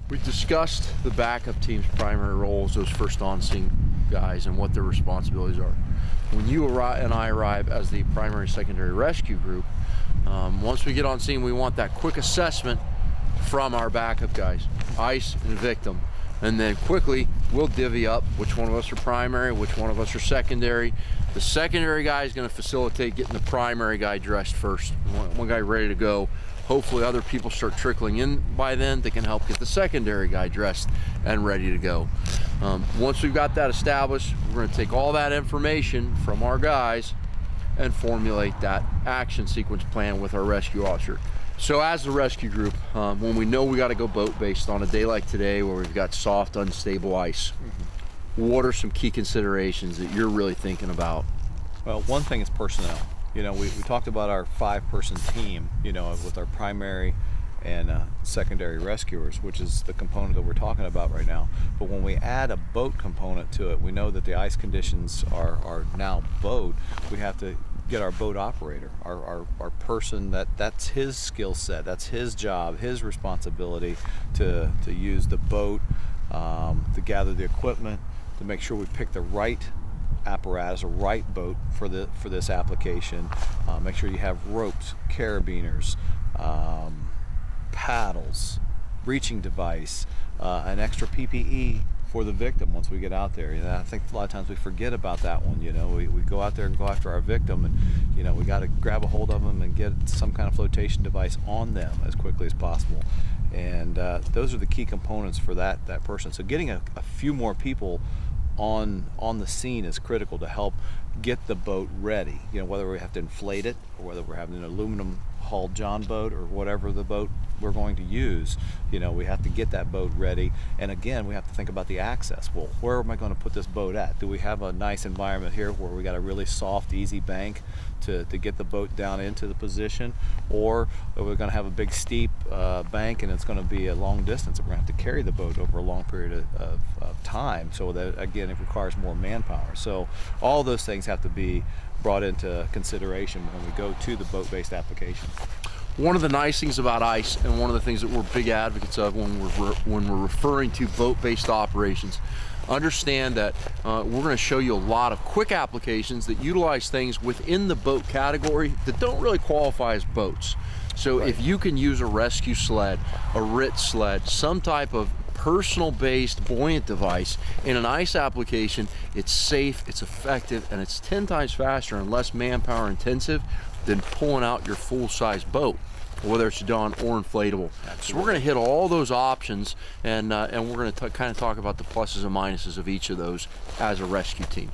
We discussed the backup team's primary roles, those first on scene guys, and what their responsibilities are. When you and I arrive as the primary secondary rescue group, once we get on scene, we want that quick assessment from our backup guys, ICE and victim. And then quickly, we'll divvy up which one of us are primary, which one of us are secondary. The secondary guy is going to facilitate getting the primary guy dressed first. One guy ready to go. Hopefully other people start trickling in by then that can help get the secondary guy dressed and ready to go. Once we've got that established, we're going to take all that information from our guys and formulate that action sequence plan with our rescue officer. So as the rescue group, when we know we got to go boat-based on a day like today where we've got soft, unstable ice, what are some key considerations that you're really thinking about? Well, one thing is personnel. You know, we talked about our 5-person team, you know, with our primary and secondary rescuers, which is the component that we're talking about right now. But when we add a boat component to it, we know that the ice conditions are now boat. We have to get our boat operator, our person that's his skill set, that's his job, his responsibility to use the boat, to gather the equipment, to make sure we pick the right apparatus, a right boat for this application. Make sure you have ropes, carabiners, paddles, reaching device, an extra PPE for the victim once we get out there. You know, I think a lot of times we forget about that one. You know, we go out there and go after our victim, and you know, we got to grab a hold of them and get some kind of flotation device on them as quickly as possible. And those are the key components for that person. So getting a few more people on the scene is critical to help get the boat ready. You know, whether we have to inflate it or whether we're having an aluminum hull John boat or whatever the boat we're going to use, you know, we have to get that boat ready. And again, we have to think about the access. Well, where am I going to put this boat at? Do we have a nice environment here where we got a really soft, easy bank to get the boat down into the position? Or are we going to have a big steep bank and it's going to be a long distance? We're going to have to carry the boat over a long period of time. So that, again, it requires more manpower. So all those things have to be brought into consideration when we go to the boat-based application. One of the nice things about ICE, and one of the things that we're big advocates of when we're referring to boat-based operations, understand that we're going to show you a lot of quick applications that utilize things within the boat category that don't really qualify as boats. So if you can use a rescue sled, a RIT sled, some type of personal-based buoyant device in an ice application, it's safe, it's effective, and it's 10 times faster and less manpower intensive than pulling out your full-size boat, whether it's John or inflatable. Absolutely. So we're going to hit all those options, and we're going to kind of talk about the pluses and minuses of each of those as a rescue team.